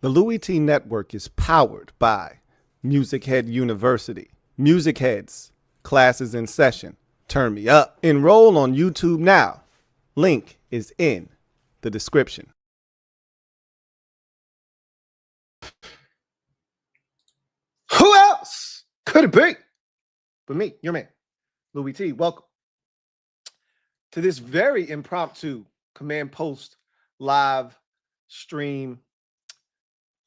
The Louie T Network is powered by MusicHead University. MusicHeads, classes in session. Turn me up. Enroll on YouTube now. Link is in the description. Who else could it be but me, your man, Louie T? Welcome to this very impromptu Command Post live stream.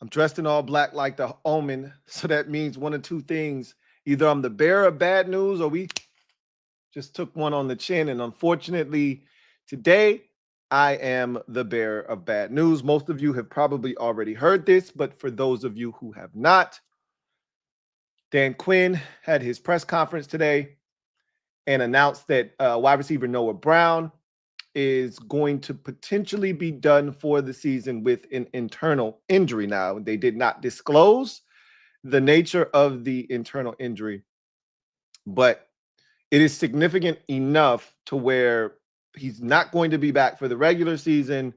I'm dressed in all black like the Omen, so that means one of two things. Either I'm the bearer of bad news or we just took one on the chin. And unfortunately, today I am the bearer of bad news. Most of you have probably already heard this, but for those of you who have not, Dan Quinn had his press conference today and announced that wide receiver Noah Brown is going to potentially be done for the season with an internal injury. Now, they did not disclose the nature of the internal injury, but it is significant enough to where he's not going to be back for the regular season,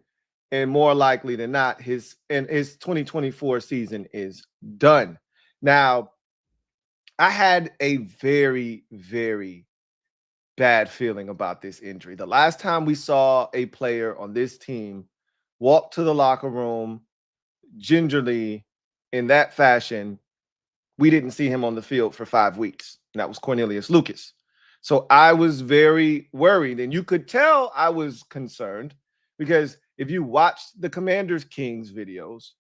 and more likely than not, his 2024 season is done. Now, I had a very, very bad feeling about this injury. The last time we saw a player on this team walk to the locker room gingerly in that fashion, we didn't see him on the field for 5 weeks. And that was Cornelius Lucas. So I was very worried, and you could tell I was concerned because if you watched the Commanders Kings videos,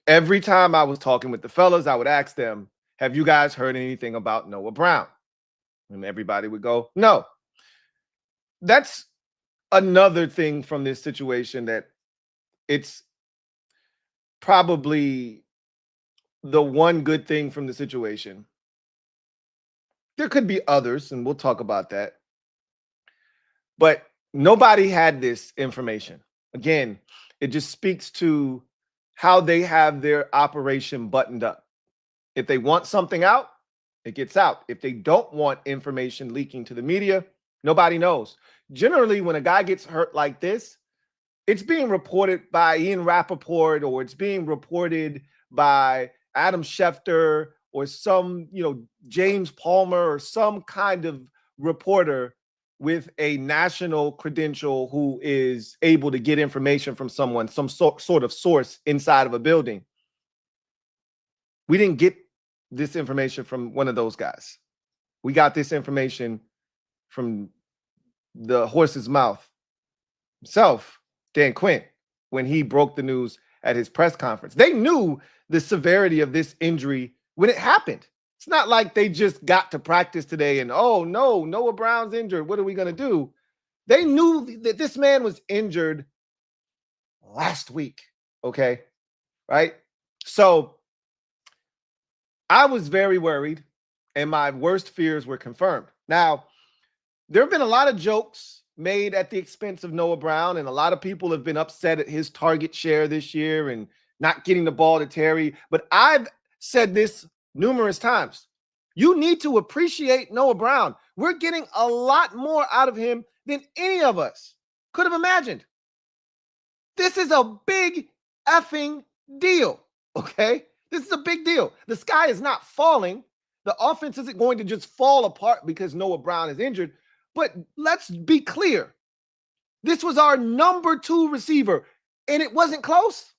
every time I was talking with the fellas, I would ask them, have you guys heard anything about Noah Brown? And everybody would go, no. That's another thing from this situation, that it's probably the one good thing from the situation. There could be others, and we'll talk about that. But nobody had this information. Again, it just speaks to how they have their operation buttoned up. If they want something out, it gets out. If they don't want information leaking to the media, nobody knows. Generally, when a guy gets hurt like this, it's being reported by Ian Rappaport, or it's being reported by Adam Schefter, or some, James Palmer, or some kind of reporter with a national credential who is able to get information from someone, some sort of source inside of a building. We didn't get this information from one of those guys. We got this information from the horse's mouth himself, Dan Quinn, when he broke the news at his press conference. They knew the severity of this injury when it happened. It's not like they just got to practice today and, oh no, Noah Brown's injured. What are we going to do? They knew that this man was injured last week. Okay. Right. So I was very worried, and my worst fears were confirmed. Now, there have been a lot of jokes made at the expense of Noah Brown, and a lot of people have been upset at his target share this year and not getting the ball to Terry. But I've said this numerous times. You need to appreciate Noah Brown. We're getting a lot more out of him than any of us could have imagined. This is a big effing deal, okay? This is a big deal. The sky is not falling. The offense isn't going to just fall apart because Noah Brown is injured. But let's be clear. This was our number 2 receiver, and it wasn't close.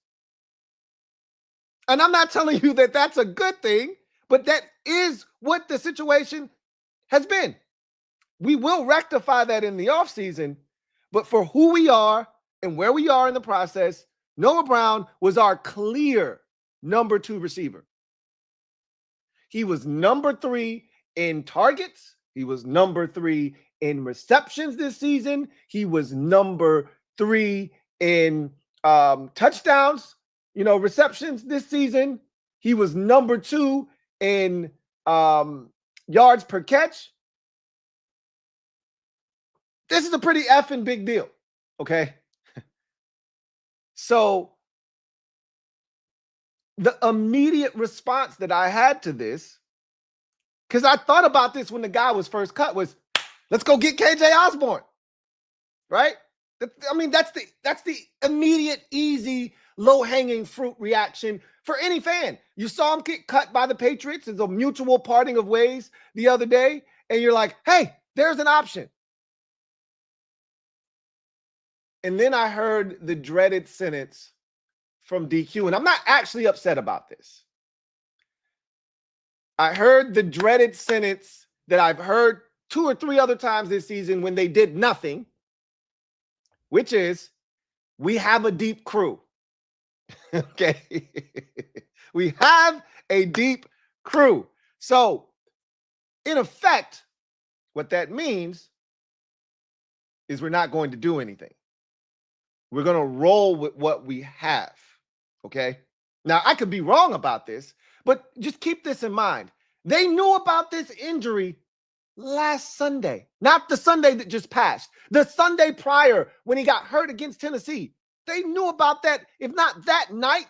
And I'm not telling you that that's a good thing, but that is what the situation has been. We will rectify that in the offseason, but for who we are and where we are in the process, Noah Brown was our clear number 2 receiver. He was number 3 in targets. He was number 3 in receptions this season. He was number 3 in touchdowns, receptions this season. He was number 2 in yards per catch. This is a pretty effing big deal, okay? So the immediate response that I had to this, because I thought about this when the guy was first cut, was, let's go get KJ Osborne, right? I mean, that's the immediate, easy, low-hanging fruit reaction for any fan. You saw him get cut by the Patriots. It's a mutual parting of ways the other day. And you're like, hey, there's an option. And then I heard the dreaded sentence from DQ, and I'm not actually upset about this. I heard the dreaded sentence that I've heard 2 or 3 other times this season when they did nothing, which is, we have a deep crew. Okay. We have a deep crew. So, in effect, what that means is we're not going to do anything. We're going to roll with what we have. Okay. Now, I could be wrong about this, but just keep this in mind. They knew about this injury last Sunday, not the Sunday that just passed, the Sunday prior when he got hurt against Tennessee. They knew about that, if not that night,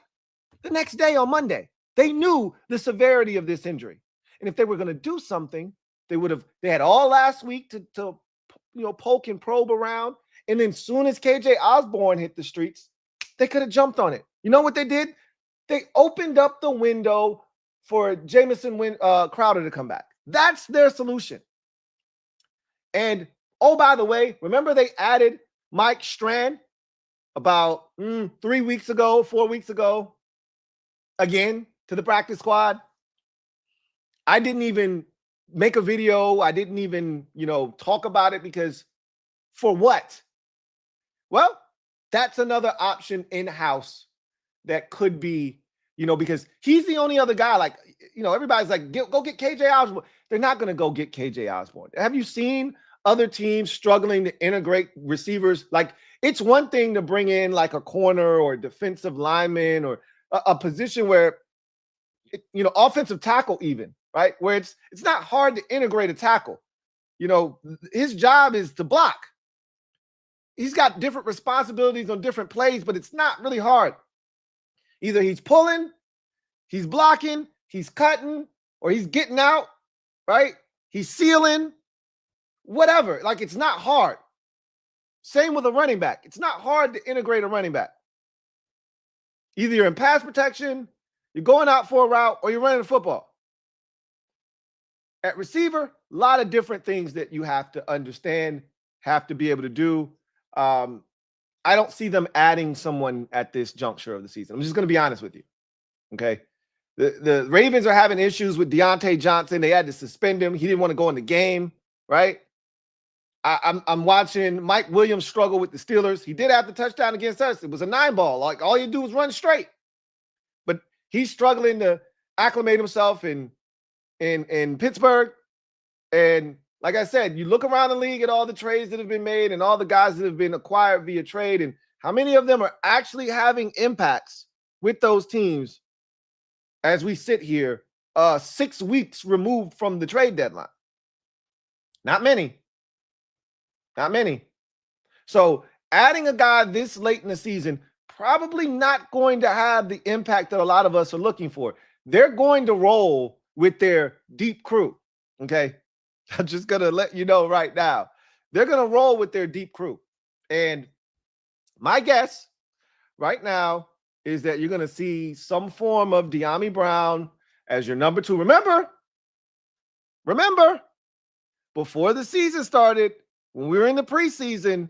the next day on Monday. They knew the severity of this injury. And if they were going to do something, they had all last week to poke and probe around. And then soon as KJ Osborne hit the streets, they could have jumped on it. You know what they did? They opened up the window for Jamison Crowder to come back. That's their solution. And, oh, by the way, remember they added Mike Strand about 3 weeks ago, 4 weeks ago, again, to the practice squad? I didn't even make a video. I didn't even, talk about it because for what? Well, that's another option in-house that could be, because he's the only other guy. Like, everybody's like, go get KJ Osborne. They're not going to go get KJ Osborne. Have you seen other teams struggling to integrate receivers? Like, it's one thing to bring in like a corner or a defensive lineman or a position where, offensive tackle even, right? Where it's not hard to integrate a tackle. His job is to block. He's got different responsibilities on different plays, but it's not really hard. Either he's pulling, he's blocking, he's cutting, or he's getting out, right? He's sealing, whatever. Like, it's not hard. Same with a running back. It's not hard to integrate a running back. Either you're in pass protection, you're going out for a route, or you're running the football. At receiver, a lot of different things that you have to understand, have to be able to do. I don't see them adding someone at this juncture of the season. I'm just going to be honest with you. Okay. The Ravens are having issues with Deontay Johnson. They had to suspend him. He didn't want to go in the game, right? I'm watching Mike Williams struggle with the Steelers. He did have the touchdown against us. It was a 9-ball. Like, all you do is run straight. But he's struggling to acclimate himself in Pittsburgh. And like I said, you look around the league at all the trades that have been made and all the guys that have been acquired via trade, and how many of them are actually having impacts with those teams as we sit here 6 weeks removed from the trade deadline. Not many. Not many. So adding a guy this late in the season, probably not going to have the impact that a lot of us are looking for. They're going to roll with their deep crew, okay? I'm just going to let you know right now. They're going to roll with their deep crew. And my guess right now is that you're going to see some form of Dyami Brown as your number 2. Remember, before the season started, when we were in the preseason,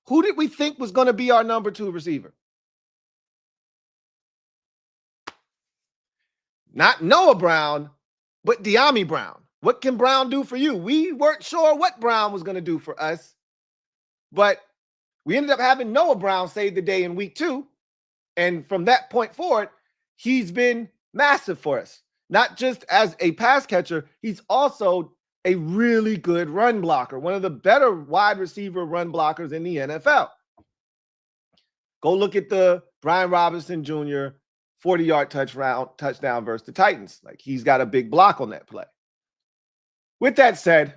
who did we think was going to be our number 2 receiver? Not Noah Brown, but Dyami Brown. What can Brown do for you? We weren't sure what Brown was going to do for us, but we ended up having Noah Brown save the day in week 2. And from that point forward, he's been massive for us. Not just as a pass catcher, he's also a really good run blocker, one of the better wide receiver run blockers in the NFL. Go look at the Brian Robinson Jr. 40-yard touchdown versus the Titans. Like, he's got a big block on that play. With that said,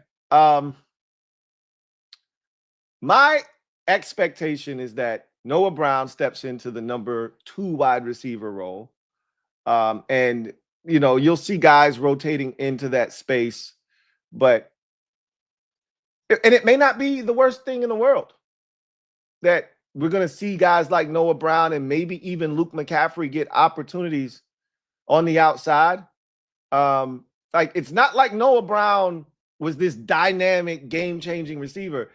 my expectation is that Noah Brown steps into the number 2 wide receiver role. And, you'll see guys rotating into that space. And it may not be the worst thing in the world that we're going to see guys like Noah Brown and maybe even Luke McCaffrey get opportunities on the outside. Like, it's not like Noah Brown was this dynamic, game-changing receiver.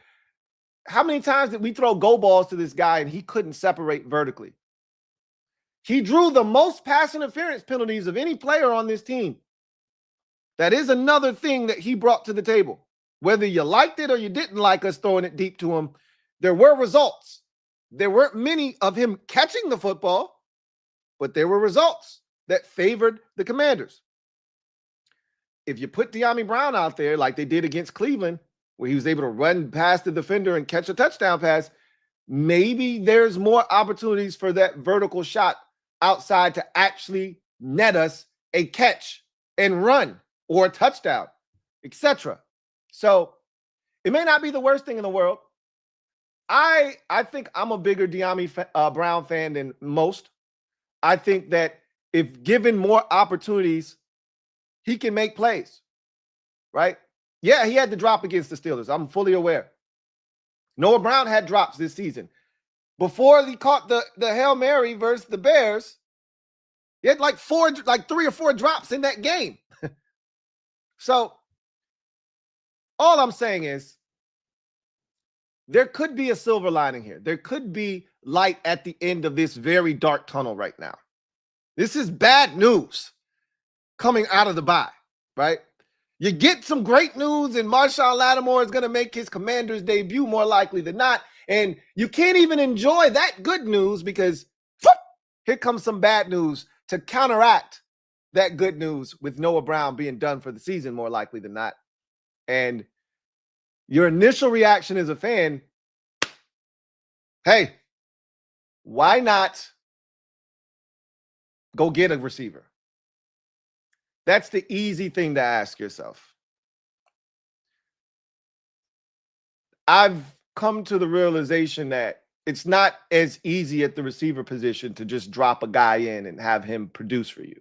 How many times did we throw go balls to this guy and he couldn't separate vertically? He drew the most pass interference penalties of any player on this team. That is another thing that he brought to the table. Whether you liked it or you didn't like us throwing it deep to him, there were results. There weren't many of him catching the football, but there were results that favored the Commanders. If you put Dyami Brown out there like they did against Cleveland, where he was able to run past the defender and catch a touchdown pass, maybe there's more opportunities for that vertical shot outside to actually net us a catch and run or a touchdown, etc. So it may not be the worst thing in the world. I think I'm a bigger Dyami Brown fan than most. I think that if given more opportunities, he can make plays, right? Yeah, he had to drop against the Steelers. I'm fully aware. Noah Brown had drops this season. Before he caught the Hail Mary versus the Bears, he had like 3 or 4 drops in that game. So all I'm saying is there could be a silver lining here. There could be light at the end of this very dark tunnel right now. This is bad news coming out of the bye, right? You get some great news, and Marshawn Lattimore is going to make his Commanders debut more likely than not. And you can't even enjoy that good news because whoop, here comes some bad news to counteract that good news with Noah Brown being done for the season more likely than not. And your initial reaction as a fan, hey, why not go get a receiver? That's the easy thing to ask yourself. I've come to the realization that it's not as easy at the receiver position to just drop a guy in and have him produce for you.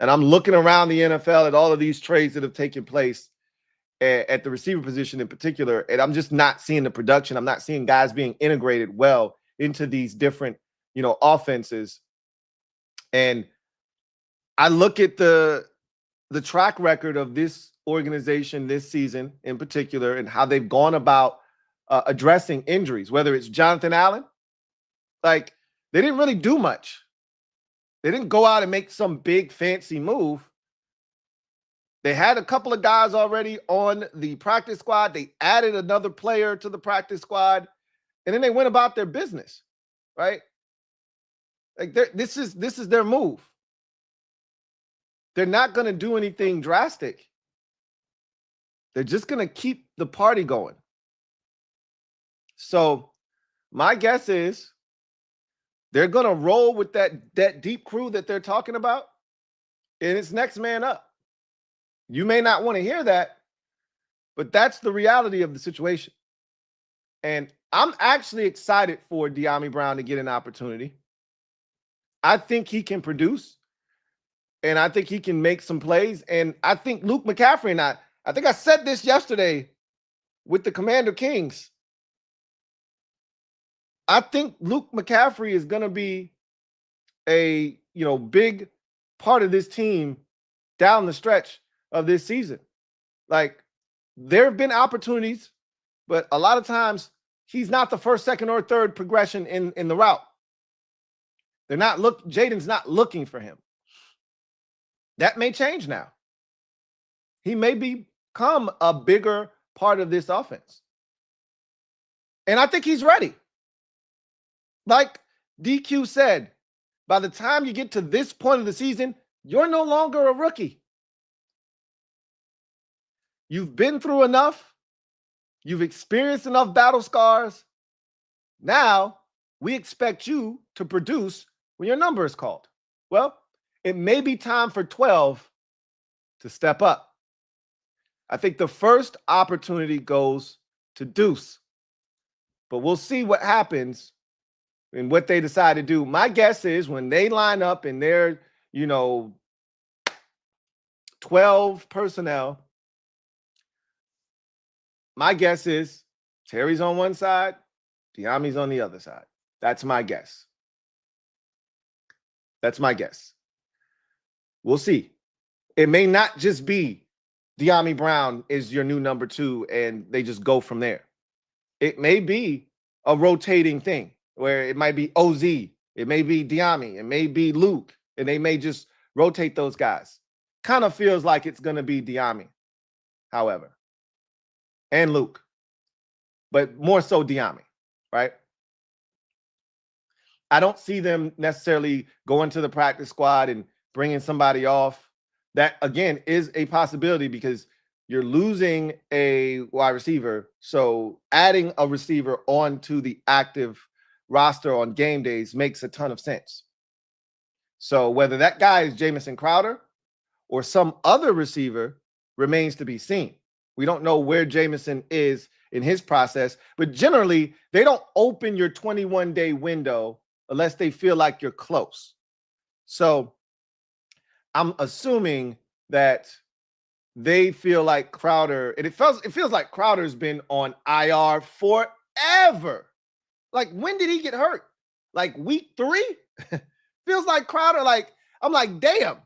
And I'm looking around the NFL at all of these trades that have taken place at the receiver position in particular, and I'm just not seeing the production. I'm not seeing guys being integrated well into these different, offenses. And I look at the track record of this organization this season in particular and how they've gone about addressing injuries, whether it's Jonathan Allen, like they didn't really do much. They didn't go out and make some big fancy move. They had a couple of guys already on the practice squad. They added another player to the practice squad, and then they went about their business, right? Like this is their move. They're not going to do anything drastic. They're just going to keep the party going. So my guess is they're going to roll with that deep crew that they're talking about, and it's next man up. You may not want to hear that, but that's the reality of the situation. And I'm actually excited for Dyami Brown to get an opportunity. I think he can produce, and I think he can make some plays. And I think Luke McCaffrey, and I think I said this yesterday with the Commander Kings. I think Luke McCaffrey is going to be a, big part of this team down the stretch of this season. Like, there have been opportunities, but a lot of times he's not the first, second, or third progression in the route. Jaden's not looking for him. That may change now. He may become a bigger part of this offense. And I think he's ready. Like DQ said, by the time you get to this point of the season, you're no longer a rookie. You've been through enough. You've experienced enough battle scars. Now we expect you to produce when your number is called. Well, it may be time for 12 to step up. I think the first opportunity goes to Deuce, but we'll see what happens and what they decide to do. My guess is when they line up and they're, 12 personnel, my guess is Terry's on one side, Dyami's on the other side. That's my guess. That's my guess. We'll see. It may not just be De'Ami Brown is your new number 2 and they just go from there. It may be a rotating thing where it might be OZ, it may be De'Ami, it may be Luke, and they may just rotate those guys. Kind of feels like it's going to be De'Ami, however, and Luke, but more so De'Ami, right? I don't see them necessarily going to the practice squad and bringing somebody off. That, again, is a possibility because you're losing a wide receiver. So adding a receiver onto the active roster on game days makes a ton of sense. So whether that guy is Jamison Crowder or some other receiver remains to be seen. We don't know where Jamison is in his process, but generally they don't open your 21-day window unless they feel like you're close. So I'm assuming that they feel like Crowder, and it feels like Crowder's been on IR forever. Like, when did he get hurt? Like week 3? Feels like Crowder, like, I'm like, damn.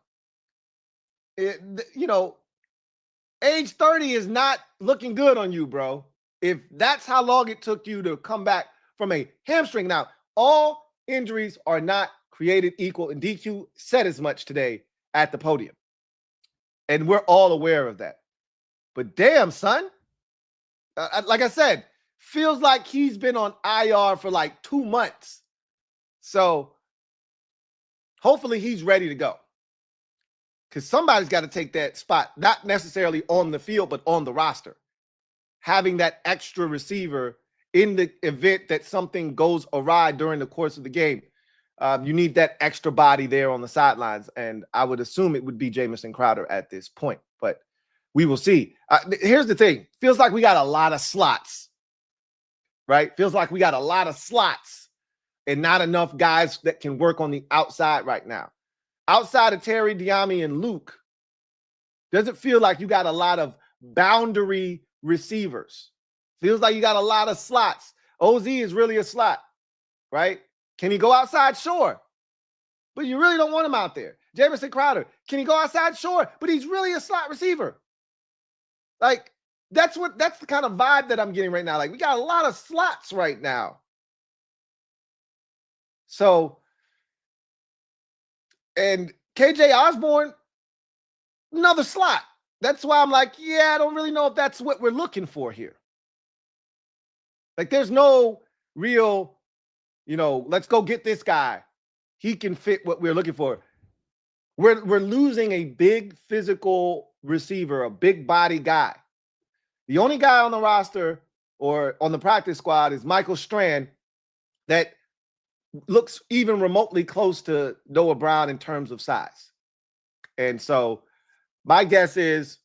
Age 30 is not looking good on you, bro. If that's how long it took you to come back from a hamstring. Now, all injuries are not created equal, and DQ said as much today at the podium. And we're all aware of that. But damn, son, like I said, feels like he's been on IR for like 2 months. So hopefully he's ready to go. Because somebody's got to take that spot, not necessarily on the field, but on the roster. Having that extra receiver in the event that something goes awry during the course of the game. You need that extra body there on the sidelines. And I would assume it would be Jamison Crowder at this point. But we will see. Here's the thing. Feels like we got a lot of slots. Right? Feels like we got a lot of slots and not enough guys that can work on the outside right now. Outside of Terry, De'Ami, and Luke, does it feel like you got a lot of boundary receivers? Feels like you got a lot of slots. OZ is really a slot, right? Can he go outside? Sure. But you really don't want him out there. Jamison Crowder, can he go outside? Sure. But he's really a slot receiver. Like, that's the kind of vibe that I'm getting right now. Like, we got a lot of slots right now. So, and KJ Osborne, another slot. That's why I'm like, yeah, I don't really know if that's what we're looking for here. Like, there's no real, let's go get this guy. He can fit what we're looking for. We're losing a big physical receiver, a big body guy. The only guy on the roster or on the practice squad is Michael Strand that looks even remotely close to Noah Brown in terms of size. And so my guess is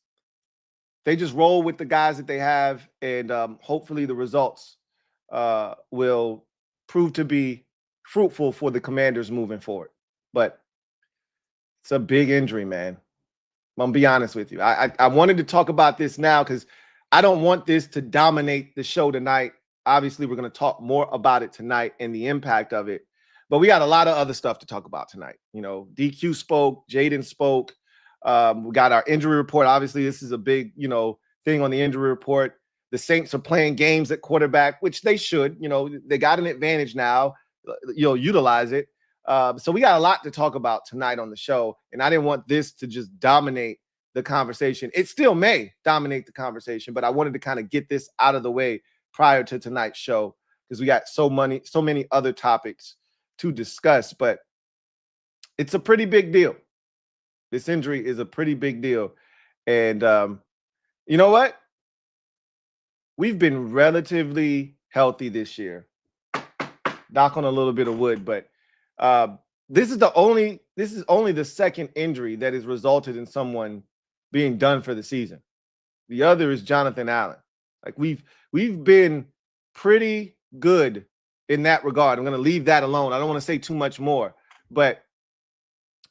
they just roll with the guys that they have, and hopefully the results will prove to be fruitful for the Commanders moving forward. But it's a big injury, man. I'm going to be honest with you. I wanted to talk about this now because I don't want this to dominate the show tonight. Obviously, we're going to talk more about it tonight and the impact of it. But we got a lot of other stuff to talk about tonight. DQ spoke, Jaden spoke. We got our injury report. Obviously, this is a big, thing on the injury report. The Saints are playing games at quarterback, which they should. They got an advantage now. Utilize it. So we got a lot to talk about tonight on the show. And I didn't want this to just dominate the conversation. It still may dominate the conversation, but I wanted to kind of get this out of the way prior to tonight's show because we got so many other topics to discuss. But it's a pretty big deal. This injury is a pretty big deal. And you know what? We've been relatively healthy this year. Knock on a little bit of wood, but this is only the second injury that has resulted in someone being done for the season. The other is Jonathan Allen. Like we've been pretty good in that regard. I'm going to leave that alone. I don't want to say too much more, but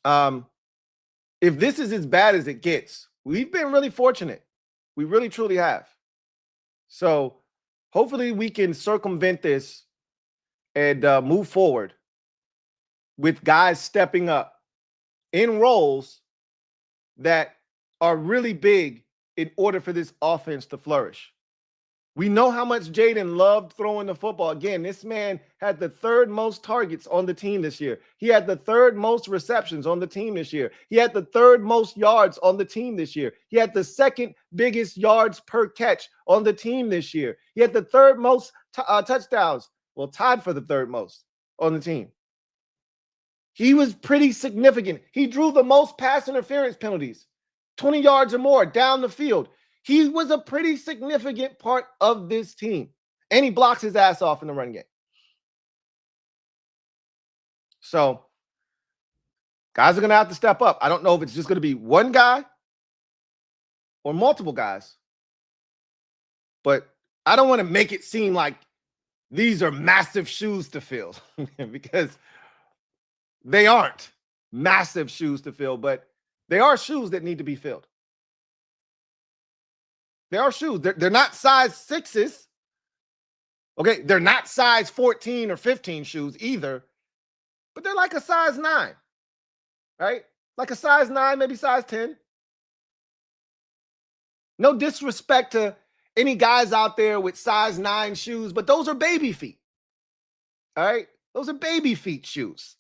if this is as bad as it gets, we've been really fortunate. We really truly have. So hopefully we can circumvent this and move forward with guys stepping up in roles that are really big in order for this offense to flourish. We know how much Jaden loved throwing the football. Again, this man had the third most targets on the team this year. He had the third most receptions on the team this year. He had the third most yards on the team this year. He had the second biggest yards per catch on the team this year. He had the third most touchdowns, well, tied for the third most on the team. He was pretty significant. He drew the most pass interference penalties, 20 yards or more down the field. He was a pretty significant part of this team. And he blocks his ass off in the run game. So, guys are going to have to step up. I don't know if it's just going to be one guy or multiple guys. But I don't want to make it seem like these are massive shoes to fill because they aren't massive shoes to fill, but they are shoes that need to be filled. They are shoes. They're not size 6s. Okay, they're not size 14 or 15 shoes either, but they're like a size 9, right? Like a size 9, maybe size 10. No disrespect to any guys out there with size 9 shoes, but those are baby feet. All right? Those are baby feet shoes.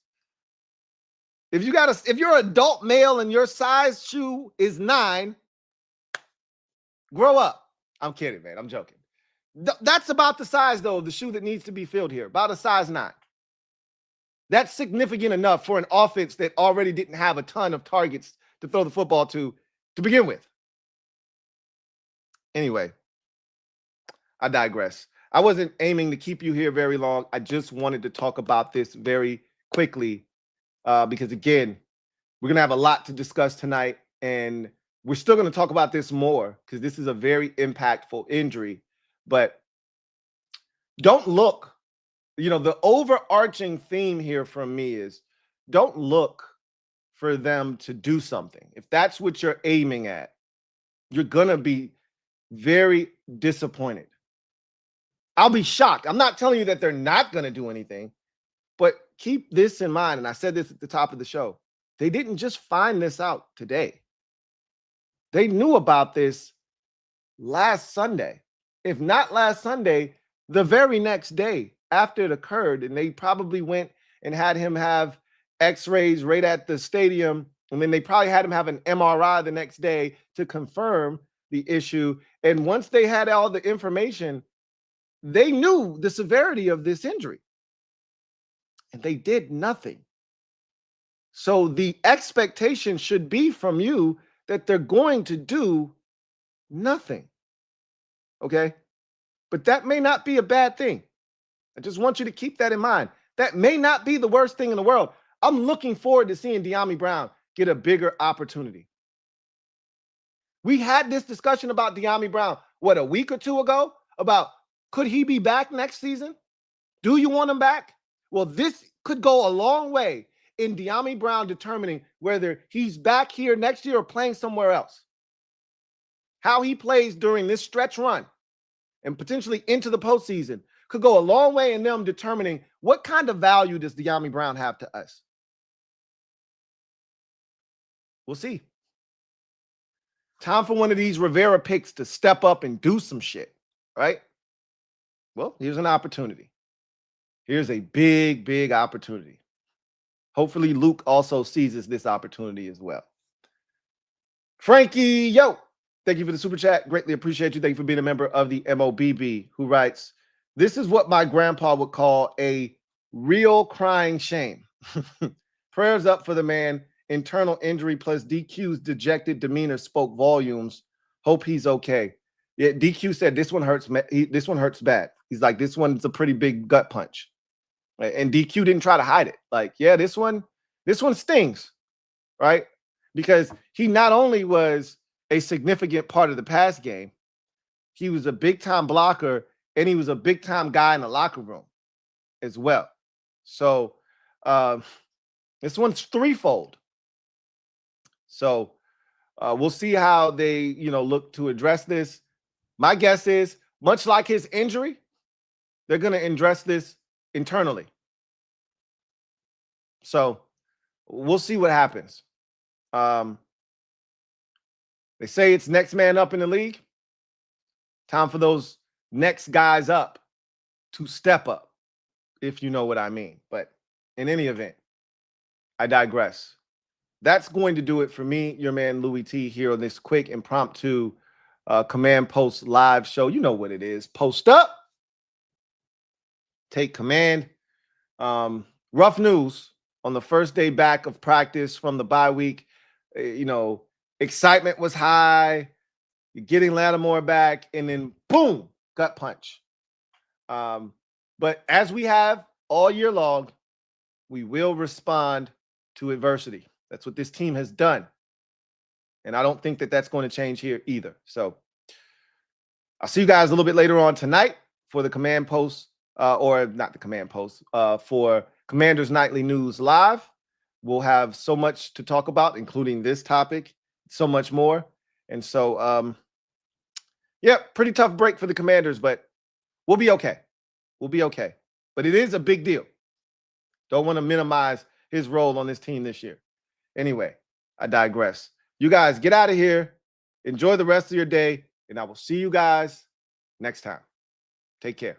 If you're an adult male and your size shoe is 9, grow up. I'm kidding, man. I'm joking. That's about the size, though, of the shoe that needs to be filled here. About a size 9. That's significant enough for an offense that already didn't have a ton of targets to throw the football to begin with. Anyway, I digress. I wasn't aiming to keep you here very long. I just wanted to talk about this very quickly because, again, we're going to have a lot to discuss tonight, and we're still going to talk about this more because this is a very impactful injury. But don't look, the overarching theme here from me is don't look for them to do something. If that's what you're aiming at, you're going to be very disappointed. I'll be shocked. I'm not telling you that they're not going to do anything, but keep this in mind. And I said this at the top of the show. They didn't just find this out today. They knew about this last Sunday. If not last Sunday, the very next day after it occurred, and they probably went and had him have x-rays right at the stadium, and then they probably had him have an MRI the next day to confirm the issue. And once they had all the information, they knew the severity of this injury. And they did nothing. So the expectation should be from you that they're going to do nothing. Okay? But that may not be a bad thing. I just want you to keep that in mind. That may not be the worst thing in the world. I'm looking forward to seeing Dyami Brown get a bigger opportunity. We had this discussion about Dyami Brown, a week or two ago, about could he be back next season? Do you want him back? Well, this could go a long way in Dyami Brown determining whether he's back here next year or playing somewhere else. How he plays during this stretch run and potentially into the postseason could go a long way in them determining what kind of value does Dyami Brown have to us. We'll see. Time for one of these Rivera picks to step up and do some shit, right? Well, here's an opportunity. Here's a big, big opportunity. Hopefully, Luke also seizes this opportunity as well. Frankie, yo, thank you for the super chat. Greatly appreciate you. Thank you for being a member of the MOBB, who writes, this is what my grandpa would call a real crying shame. Prayers up for the man. Internal injury plus DQ's dejected demeanor spoke volumes. Hope he's okay. Yeah, DQ said this one hurts. This one hurts bad. He's like, this one's a pretty big gut punch. Right? And DQ didn't try to hide it. Like, yeah, this one stings, right? Because he not only was a significant part of the pass game, he was a big-time blocker, and he was a big-time guy in the locker room as well. So this one's threefold. So we'll see how they, look to address this. My guess is, much like his injury, they're going to address this internally. So we'll see what happens. They say it's next man up in the league. Time for those next guys up to step up, if you know what I mean. But in any event, I digress. That's going to do it for me, your man Louie T, here on this quick impromptu Command Post live show. You know what it is. Post up. Take command. Rough news on the first day back of practice from the bye week. You know, excitement was high. You're getting Lattimore back, and then boom, gut punch. But as we have all year long, we will respond to adversity. That's what this team has done. And I don't think that that's going to change here either. So I'll see you guys a little bit later on tonight for the Command Post, or not the Command Post, for Commanders Nightly News Live. We'll have so much to talk about, including this topic, so much more. And so, yeah, pretty tough break for the Commanders, but we'll be okay. We'll be okay. But it is a big deal. Don't want to minimize his role on this team this year. Anyway, I digress. You guys get out of here. Enjoy the rest of your day, and I will see you guys next time. Take care.